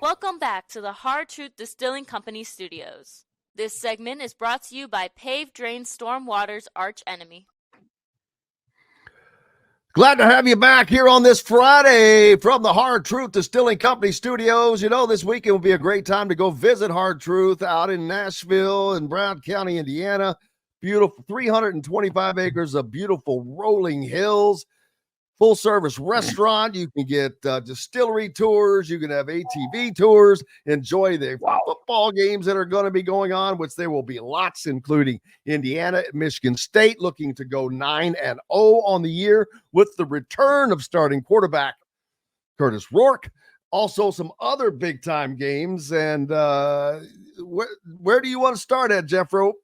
Welcome back to the Hard Truth Distilling Company studios. This segment is brought to you by Pave Drain Stormwater's arch enemy. Glad to have you back here on this Friday from the Hard Truth Distilling Company studios. You know, this weekend will be a great time to go visit Hard Truth out in Nashville and Brown County, Indiana. Beautiful, 325 acres of beautiful rolling hills. Full service restaurant. You can get distillery tours. You can have ATV tours. Enjoy the football games that are going to be going on, which there will be lots, including Indiana, Michigan State, looking to go 9-0 on the year with the return of starting quarterback Curtis Rourke. Also, some other big time games. And where do you want to start at, Jeff Rope?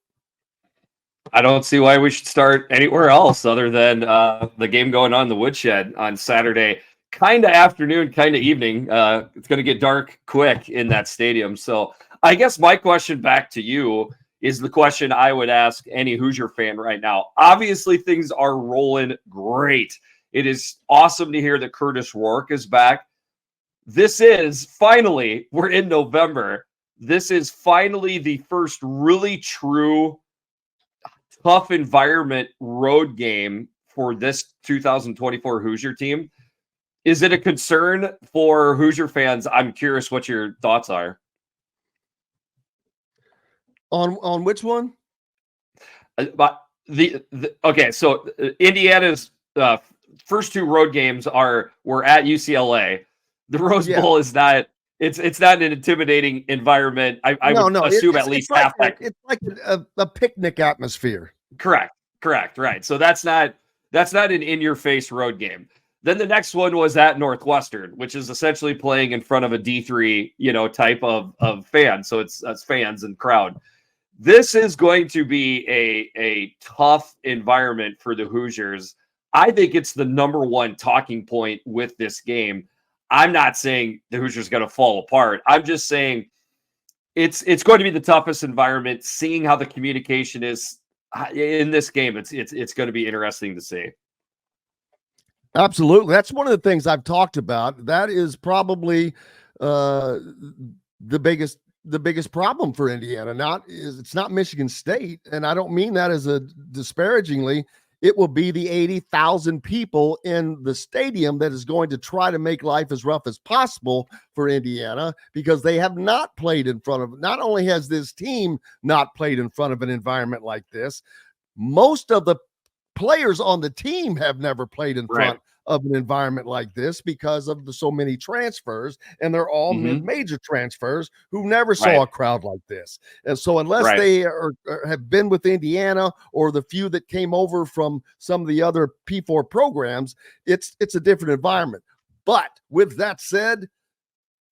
I don't see why we should start anywhere else other than the game going on in the Woodshed on Saturday. Kind of afternoon, kind of evening. It's going to get dark quick in that stadium. So I guess my question back to you is the question I would ask any Hoosier fan right now. Obviously, things are rolling great. It is awesome to hear that Curtis Rourke is back. This is finally, we're in November. This is finally the first really true tough environment road game for this 2024 Hoosier team. Is it a concern for Hoosier fans? I'm curious what your thoughts are. On which one? Okay, so Indiana's first two road games were at UCLA. The Rose Bowl is not. It's not an intimidating environment. I would assume at least half that. It's like a picnic atmosphere. Correct. Right. So that's not an in-your-face road game. Then the next one was at Northwestern, which is essentially playing in front of a D3, type of fan. So it's fans and crowd. This is going to be a tough environment for the Hoosiers. I think it's the number one talking point with this game. I'm not saying the Hoosiers going to fall apart. I'm just saying it's going to be the toughest environment. Seeing how the communication is in this game, it's going to be interesting to see. Absolutely, that's one of the things I've talked about. That is probably the biggest problem for Indiana. It's not Michigan State, and I don't mean that as a disparagingly. It will be the 80,000 people in the stadium that is going to try to make life as rough as possible for Indiana, because they have not played in front of, not only has this team not played in front of an environment like this, most of the players on the team have never played in front of an environment like this because of so many transfers, and they're all mid-major transfers who never saw a crowd like this. And so unless they have been with Indiana, or the few that came over from some of the other P4 programs, it's a different environment. But with that said,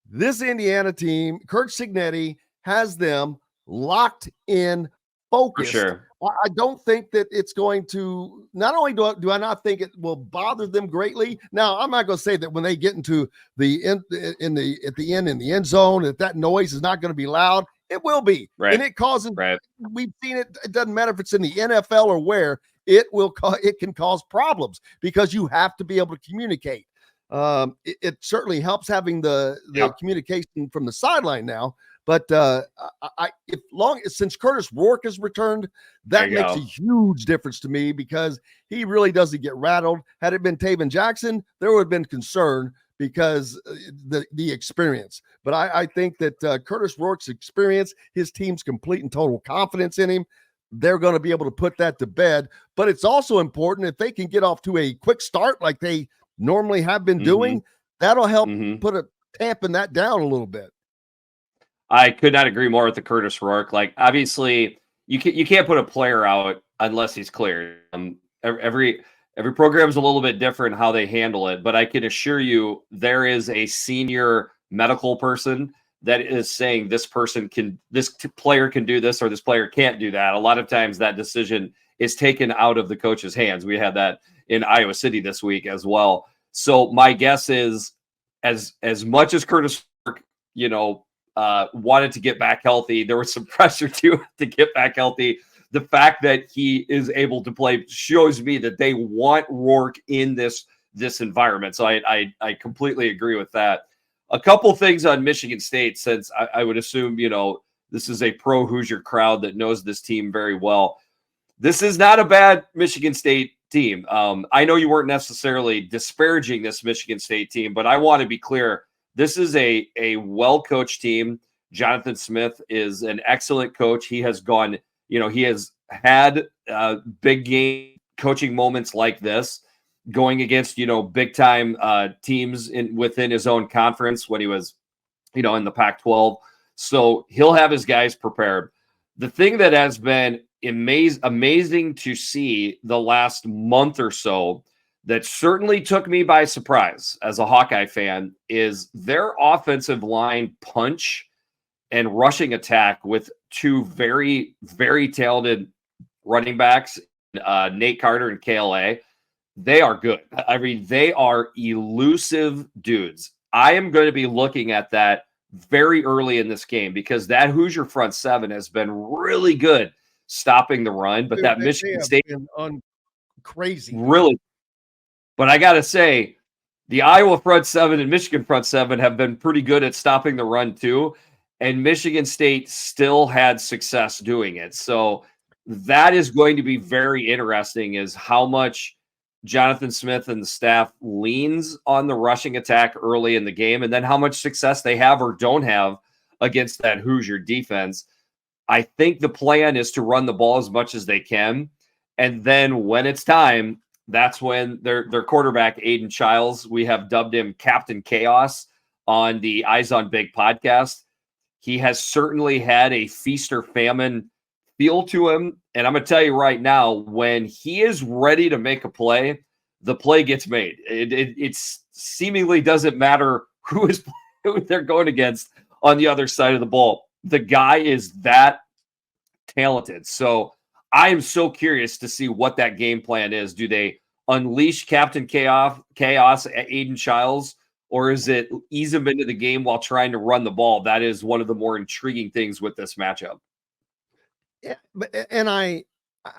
this Indiana team, Kurt Cignetti, has them locked in, focused. For sure. I don't think that it's going to, not only do I not think it will bother them greatly. Now, I'm not going to say that when they get into the end, in the end zone, that noise is not going to be loud. It will be. Right. And it causes, we've seen it. It doesn't matter if it's in the NFL or where, it can cause problems, because you have to be able to communicate. It certainly helps having the communication from the sideline now. But since Curtis Rourke has returned, that makes a huge difference to me, because he really doesn't get rattled. Had it been Taven Jackson, there would have been concern because the experience. But I think that Curtis Rourke's experience, his team's complete and total confidence in him, they're going to be able to put that to bed. But it's also important, if they can get off to a quick start like they normally have been doing, that'll help tampen that down a little bit. I could not agree more with the Curtis Rourke. Like, obviously, you can't put a player out unless he's cleared. Every program is a little bit different how they handle it, but I can assure you there is a senior medical person that is saying this player can do this, or this player can't do that. A lot of times that decision is taken out of the coach's hands. We had that in Iowa City this week as well. So my guess is, as much as Curtis Rourke, wanted to get back healthy, there was some pressure to get back healthy. The fact that he is able to play shows me that they want Rourke in this environment. So I completely agree with that. a couple things on Michigan State, since I would assume, this is a pro Hoosier crowd that knows this team very well. This is not a bad Michigan State team. I know you weren't necessarily disparaging this Michigan State team, but I want to be clear. This is a well-coached team. Jonathan Smith is an excellent coach. He has gone, he has had big game coaching moments like this, going against, big time teams within his own conference when he was, in the Pac-12. So he'll have his guys prepared. The thing that has been amazing to see the last month or so that certainly took me by surprise as a Hawkeye fan is their offensive line punch and rushing attack with two very, very talented running backs, Nate Carter and KLA. They are good. I mean, they are elusive dudes. I am going to be looking at that very early in this game because that Hoosier front seven has been really good stopping the run, but that Michigan State crazy. Really. But I got to say, the Iowa front seven and Michigan front seven have been pretty good at stopping the run too. And Michigan State still had success doing it. So that is going to be very interesting, is how much Jonathan Smith and the staff leans on the rushing attack early in the game, and then how much success they have or don't have against that Hoosier defense. I think the plan is to run the ball as much as they can. And then when it's time, that's when their quarterback, Aiden Childs, we have dubbed him Captain Chaos on the Eyes on Big podcast. He has certainly had a feast or famine feel to him. And I'm going to tell you right now, when he is ready to make a play, the play gets made. It seemingly doesn't matter who they're going against on the other side of the ball. The guy is that talented. So I am so curious to see what that game plan is. Do they unleash Captain Chaos at Aiden Childs, or is it ease him into the game while trying to run the ball? That is one of the more intriguing things with this matchup. Yeah, and I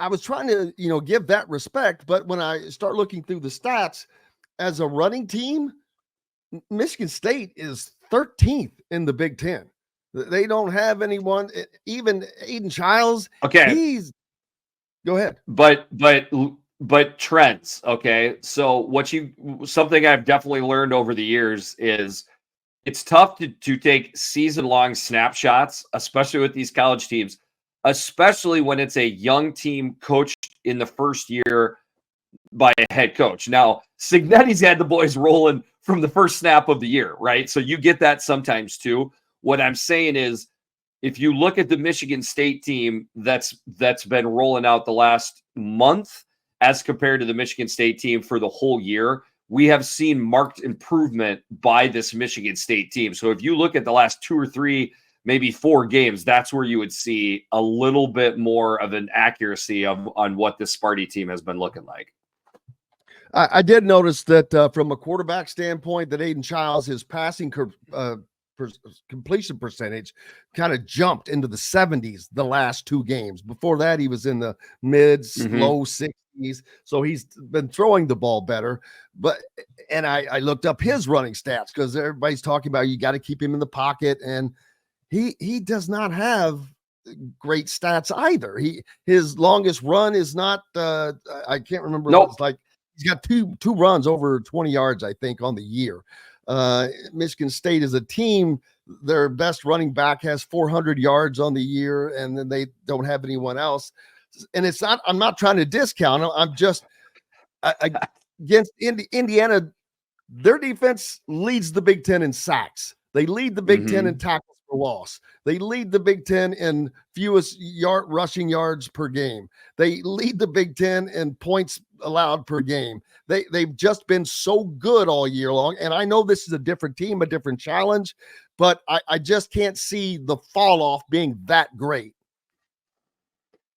was trying to, give that respect, but when I start looking through the stats as a running team, Michigan State is 13th in the Big Ten. They don't have anyone, even Aiden Childs. Okay. Go ahead. But trends. Okay. So something I've definitely learned over the years is it's tough to take season-long snapshots, especially with these college teams, especially when it's a young team coached in the first year by a head coach. Now, Cignetti's had the boys rolling from the first snap of the year, right? So you get that sometimes too. What I'm saying is, if you look at the Michigan State team that's been rolling out the last month as compared to the Michigan State team for the whole year, we have seen marked improvement by this Michigan State team. So if you look at the last 2 or 3, maybe 4 games, that's where you would see a little bit more of an accuracy on what this Sparty team has been looking like. I did notice that from a quarterback standpoint, that Aiden Childs, his passing completion percentage kind of jumped into the 70s the last 2 games. Before that, he was in the low 60s. So he's been throwing the ball better. And I looked up his running stats because everybody's talking about you got to keep him in the pocket, and he does not have great stats either. His longest run is not I can't remember. Nope. It's like he's got two runs over 20 yards, I think, on the year. Michigan State is a team, their best running back has 400 yards on the year, and then they don't have anyone else. And I'm not trying to discount them. I'm just against Indiana, their defense leads the Big Ten in sacks. They lead the Big Ten in tackles for loss. They lead the Big Ten in fewest rushing yards per game. They lead the Big Ten in points allowed per game. They've just been so good all year long. And I know this is a different team, a different challenge, but I just can't see the fall off being that great.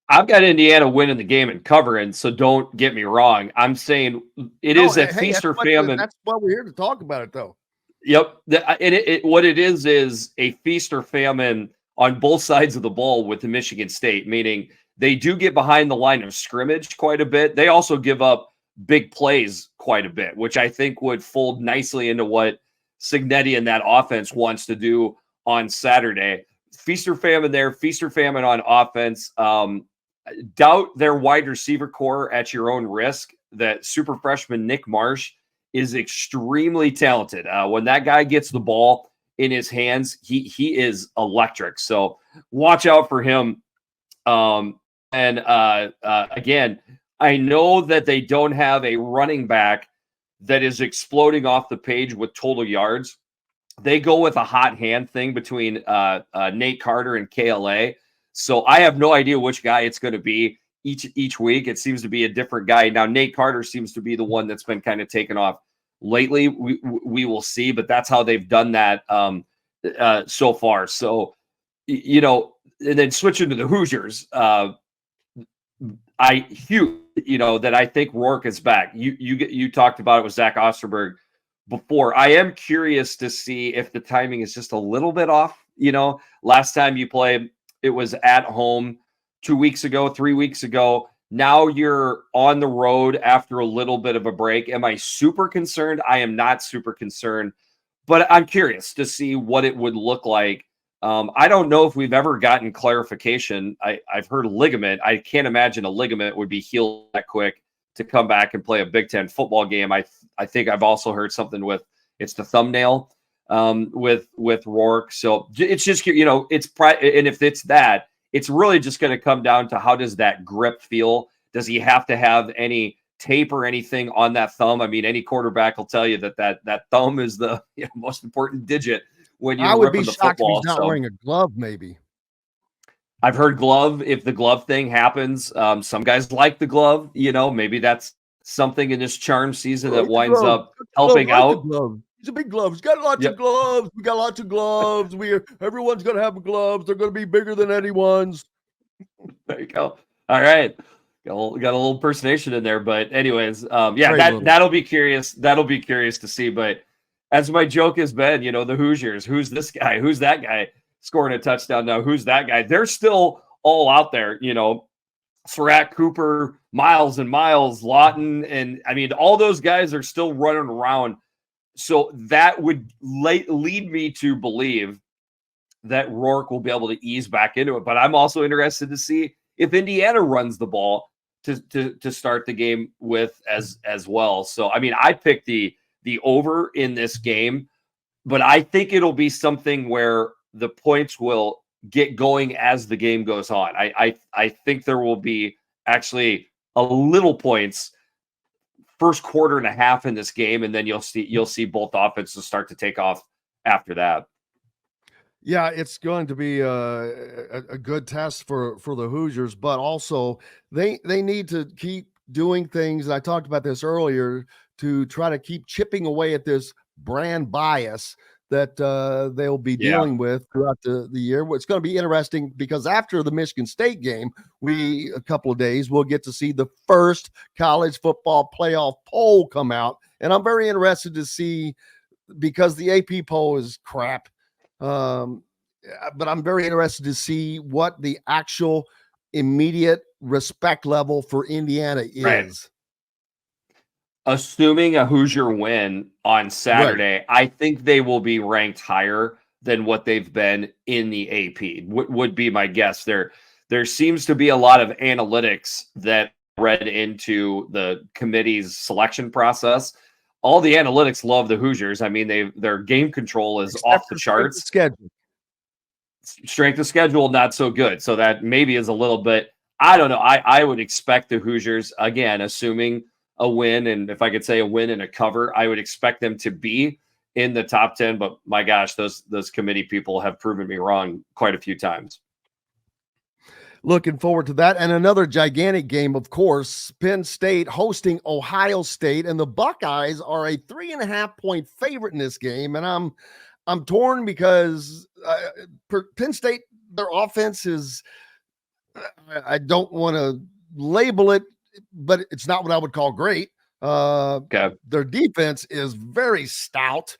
I've got Indiana winning the game and covering, so don't get me wrong. I'm saying it is a feast or famine. That's why we're here to talk about it, though. Yep. And what it is a feast or famine on both sides of the ball with the Michigan State, meaning they do get behind the line of scrimmage quite a bit. They also give up big plays quite a bit, which I think would fold nicely into what Cignetti and that offense wants to do on Saturday. Feast or famine there, feast or famine on offense. Doubt their wide receiver core at your own risk. That super freshman Nick Marsh is extremely talented. When that guy gets the ball in his hands, he is electric. So watch out for him. Again, I know that they don't have a running back that is exploding off the page with total yards. They go with a hot hand thing between Nate Carter and KLA. So I have no idea which guy it's going to be each week. It seems to be a different guy. Now, Nate Carter seems to be the one that's been kind of taken off lately. We will see, but that's how they've done that so far. So, and then switching to the Hoosiers, that I think Rourke is back. You talked about it with Zach Osterberg before. I am curious to see if the timing is just a little bit off. Last time you played, it was at home 2 weeks ago, 3 weeks ago. Now you're on the road after a little bit of a break. Am I super concerned? I am not super concerned, but I'm curious to see what it would look like. I don't know if we've ever gotten clarification. I've heard ligament. I can't imagine a ligament would be healed that quick to come back and play a Big Ten football game. I think I've also heard something with it's the thumbnail with Rourke. So it's just, and if it's that, it's really just going to come down to how does that grip feel? Does he have to have any tape or anything on that thumb? I mean, any quarterback will tell you that thumb is the most important digit when you're ripping the football. I would be shocked if he's not wearing a glove, maybe. I've heard glove, if the glove thing happens. Some guys like the glove, maybe that's something in this charm season that winds up helping out. He's a big glove. He's got lots of gloves. We got lots of gloves. Everyone's going to have gloves. They're going to be bigger than anyone's. There you go. All right. Got a little impersonation in there, but anyways, that'll be curious. That'll be curious to see. But as my joke has been, the Hoosiers, who's this guy? Who's that guy scoring a touchdown now? Who's that guy? They're still all out there, Surratt, Cooper, Miles and Miles, Lawton. And I mean, all those guys are still running around. So that would lead me to believe that Rourke will be able to ease back into it. But I'm also interested to see if Indiana runs the ball to start the game with as well. So, I mean, I picked the over in this game, but I think it'll be something where the points will get going as the game goes on. I think there will be actually a little points first quarter and a half in this game, and then you'll see both offenses start to take off after that. Yeah, it's going to be a good test for the Hoosiers, but also they need to keep doing things. I talked about this earlier to try to keep chipping away at this brand bias that they'll be dealing with throughout the year. It's going to be interesting because after the Michigan State game, a couple of days, we'll get to see the first college football playoff poll come out. And I'm very interested to see, because the AP poll is crap. But I'm very interested to see what the actual immediate respect level for Indiana is. Right. Assuming a Hoosier win on Saturday, right, I think they will be ranked higher than what they've been in the AP. Would be my guess. There seems to be a lot of analytics that read into the committee's selection process. All the analytics love the Hoosiers. I mean, their game control is off the charts. Strength of schedule, not so good. So that maybe is a little bit, I don't know. I would expect the Hoosiers, again, assuming a win, and if I could say a win and a cover, I would expect them to be in the top 10. But my gosh, those committee people have proven me wrong quite a few times. Looking forward to that. And another gigantic game, of course, Penn State hosting Ohio State, and the Buckeyes are a 3.5-point favorite in this game. And I'm torn because Penn State, their offense is, I don't want to label it, but it's not what I would call great. Okay. Their defense is very stout.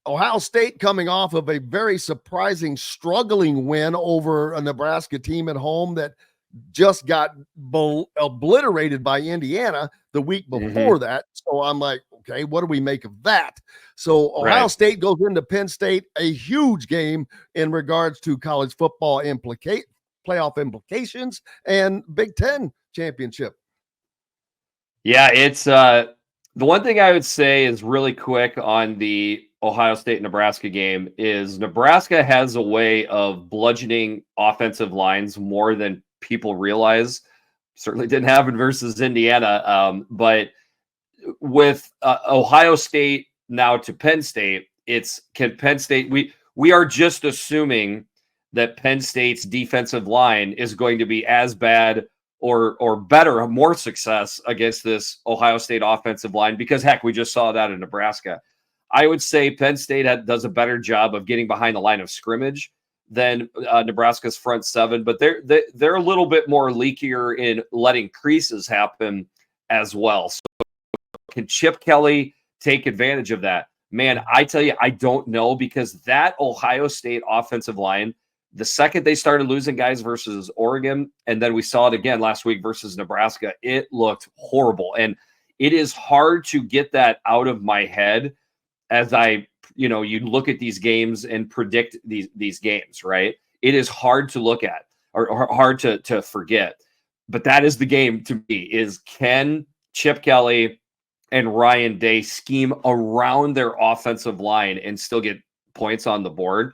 Ohio State coming off of a very surprising, struggling win over a Nebraska team at home that just got obliterated by Indiana the week before that. So I'm like, Okay, what do we make of that? So Ohio State goes into Penn State, a huge game in regards to college football playoff implications and Big Ten championship. Yeah, it's the one thing I would say is really quick on the Ohio State-Nebraska game is Nebraska has a way of bludgeoning offensive lines more than people realize. Certainly didn't happen versus Indiana, but with Ohio State now to Penn State, can Penn State, we are just assuming that Penn State's defensive line is going to be as bad or better, more success against this Ohio State offensive line, because heck, we just saw that in Nebraska. I would say Penn State does a better job of getting behind the line of scrimmage than Nebraska's front seven, but they're a little bit more leakier in letting creases happen as well. So can Chip Kelly take advantage of that? Man, I tell you, I don't know, because that Ohio State offensive line, the second they started losing guys versus Oregon, and then we saw it again last week versus Nebraska, it looked horrible. And it is hard to get that out of my head as you look at these games and predict these games, right? It is hard to look at or hard to forget. But that is the game to me, is can Chip Kelly and Ryan Day scheme around their offensive line and still get points on the board?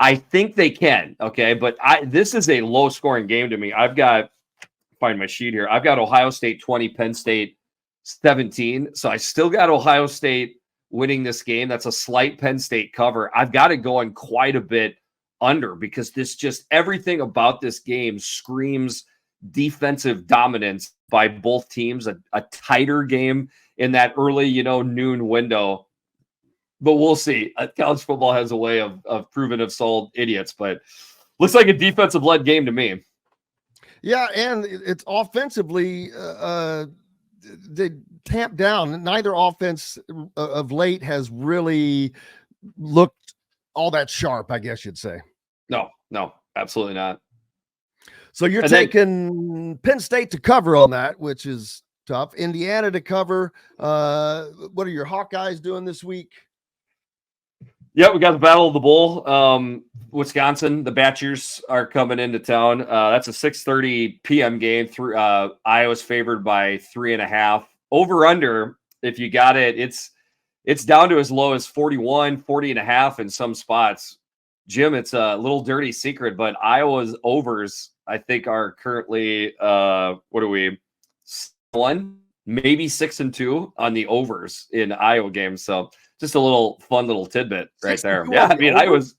I think they can, okay? But this is a low-scoring game to me. Find my sheet here. I've got Ohio State 20, Penn State 17. So I still got Ohio State winning this game. That's a slight Penn State cover. I've got it going quite a bit under, because everything about this game screams defensive dominance by both teams, a tighter game in that early, noon window. But we'll see. College football has a way of proving it's sold idiots, but looks like a defensive-led game to me. Yeah, and it's offensively they tamped down. Neither offense of late has really looked all that sharp, I guess you'd say. No, absolutely not. So you're taking Penn State to cover on that, which is tough. Indiana to cover. What are your Hawkeyes doing this week? Yeah, we got the Battle of the Bull. Wisconsin, the Badgers are coming into town. That's a 6:30 p.m. game. Iowa's favored by 3.5. Over under, if you got it, it's down to as low as 40.5 in some spots. Jim, it's a little dirty secret, but Iowa's overs, I think, are currently 1, maybe 6-2 on the overs in Iowa games. So just a fun little tidbit right there. Yeah, I mean, I was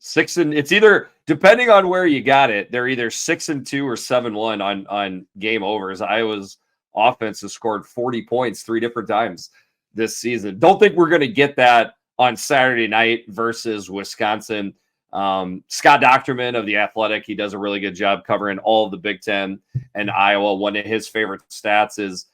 6 and it's either, depending on where you got it, they're either 6-2 or 7-1 on game overs. Iowa's offense has scored 40 points 3 different times this season. Don't think we're going to get that on Saturday night versus Wisconsin. Scott Docterman of The Athletic, he does a really good job covering all of the Big Ten and Iowa. One of his favorite stats is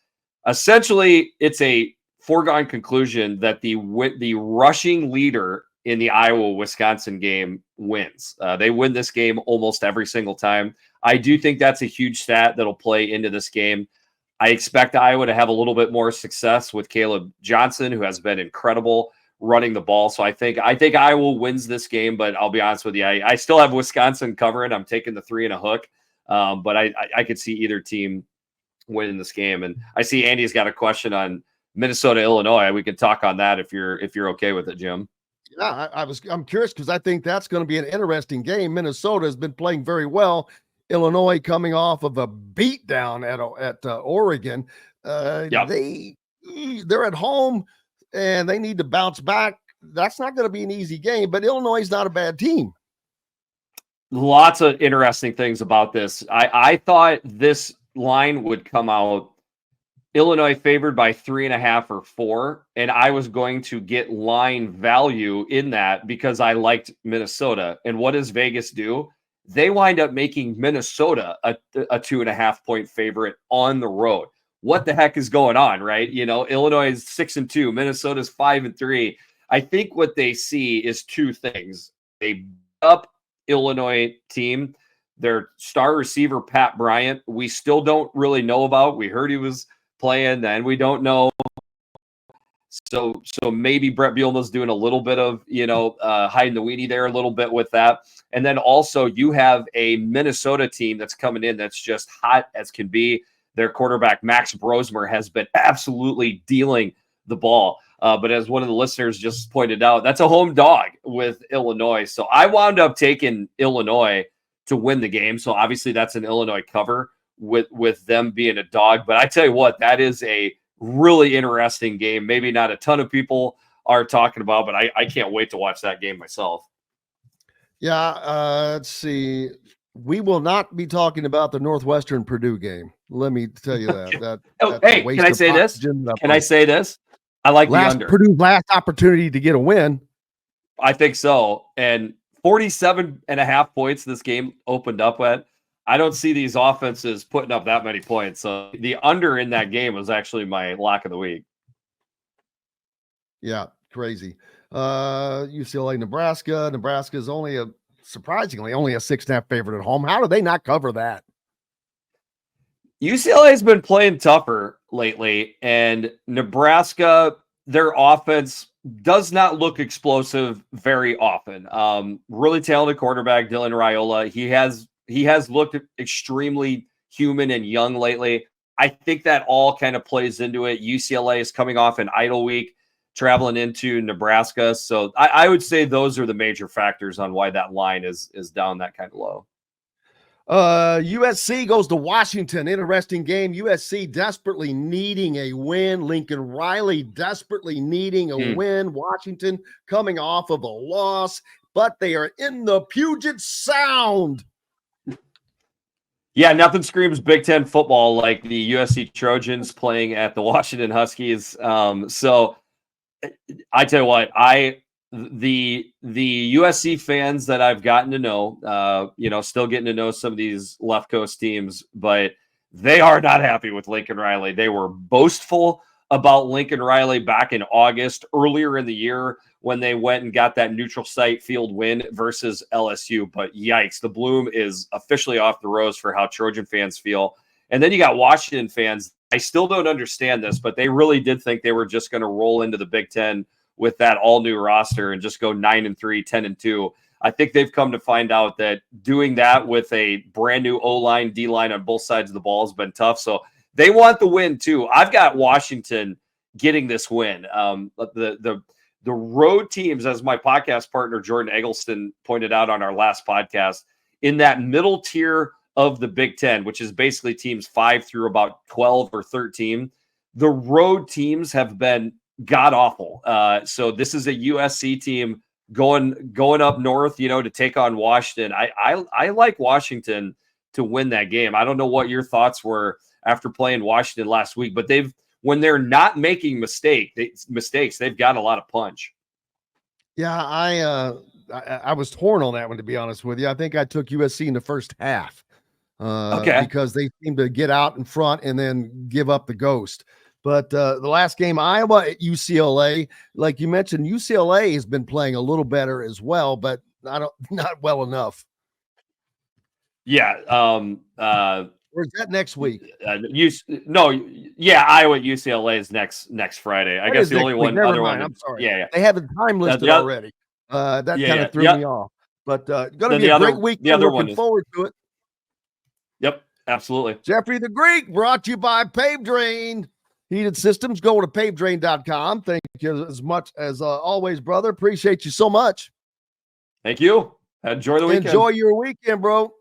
essentially it's a foregone conclusion that the rushing leader in the Iowa-Wisconsin game wins. They win this game almost every single time. I do think that's a huge stat that'll play into this game. I expect Iowa to have a little bit more success with Caleb Johnson, who has been incredible running the ball. So I think Iowa wins this game, but I'll be honest with you, I still have Wisconsin covering. I'm taking the 3 and a hook, but I could see either team winning this game. And I see Andy's got a question on Minnesota, Illinois. We can talk on that if you're okay with it, Jim. Yeah, I'm curious because I think that's going to be an interesting game. Minnesota has been playing very well. Illinois coming off of a beatdown at Oregon. Yep. They're at home and they need to bounce back. That's not going to be an easy game, but Illinois is not a bad team. Lots of interesting things about this. I thought this line would come out Illinois favored by 3.5 or 4, and I was going to get line value in that because I liked Minnesota. And what does Vegas do? They wind up making Minnesota a 2.5 point favorite on the road. What the heck is going on, right? Illinois is 6-2, Minnesota's 5-3. I think what they see is two things. They up Illinois team, their star receiver, Pat Bryant, we still don't really know about. We heard he was playing, and we don't know So maybe Brett Bielema's doing a little bit of, hiding the weenie there a little bit with that. And then also you have a Minnesota team that's coming in that's just hot as can be. Their quarterback, Max Brosmer, has been absolutely dealing the ball. But as one of the listeners just pointed out, that's a home dog with Illinois. So I wound up taking Illinois to win the game. So obviously that's an Illinois cover with them being a dog. But I tell you what, that is a really interesting game. Maybe not a ton of people are talking about, but I can't wait to watch that game myself. Yeah, let's see. We will not be talking about the Northwestern Purdue game. Let me tell you that. Hey, can I say this? Can I say this? I like the under. Purdue's last opportunity to get a win. I think so. And 47.5 points this game opened up at. I don't see these offenses putting up that many points. So the under in that game was actually my lock of the week. Yeah, crazy. UCLA, Nebraska. Nebraska is surprisingly only a 6.5 favorite at home. How do they not cover that? UCLA has been playing tougher lately, and Nebraska, their offense does not look explosive very often. Really talented quarterback, Dylan Raiola. He has looked extremely human and young lately. I think that all kind of plays into it. UCLA is coming off an idle week, traveling into Nebraska. So I would say those are the major factors on why that line is down that kind of low. USC goes to Washington. Interesting game. USC desperately needing a win. Lincoln Riley desperately needing a win. Washington coming off of a loss, but they are in the Puget Sound. Yeah, nothing screams Big Ten football like the USC Trojans playing at the Washington Huskies. So I tell you what, the USC fans that I've gotten to know, still getting to know some of these left coast teams, but they are not happy with Lincoln Riley. They were boastful about Lincoln Riley back in August, earlier in the year, when they went and got that neutral site field win versus LSU. But yikes, the bloom is officially off the rose for how Trojan fans feel. And then you got Washington fans. I still don't understand this, but they really did think they were just going to roll into the Big Ten with that all-new roster and just go 9-3, 10-2. I think they've come to find out that doing that with a brand new O-line, D-line on both sides of the ball has been tough. So they want the win too. I've got Washington getting this win. The road teams, as my podcast partner Jordan Eggleston pointed out on our last podcast, in that middle tier of the Big Ten, which is basically teams 5 through about 12 or 13, the road teams have been god awful. So this is a USC team going up north, to take on Washington. I like Washington to win that game. I don't know what your thoughts were after playing Washington last week, but when they're not making mistakes, they've got a lot of punch. Yeah, I was torn on that one, to be honest with you. I think I took USC in the first half. Because they seem to get out in front and then give up the ghost. But the last game, Iowa at UCLA, like you mentioned, UCLA has been playing a little better as well, but not well enough. Yeah. Or is that next week? Iowa at UCLA is next Friday. I guess the only one. Never mind. I'm sorry. Yeah. They have the time listed already. That kind of threw me off. But going to be a great week. Looking forward to it. Yep, absolutely. Jeffrey the Greek, brought to you by Pave Drain Heated Systems. Go to pavedrain.com. Thank you as much as always, brother. Appreciate you so much. Thank you. Enjoy the weekend. Enjoy your weekend, bro.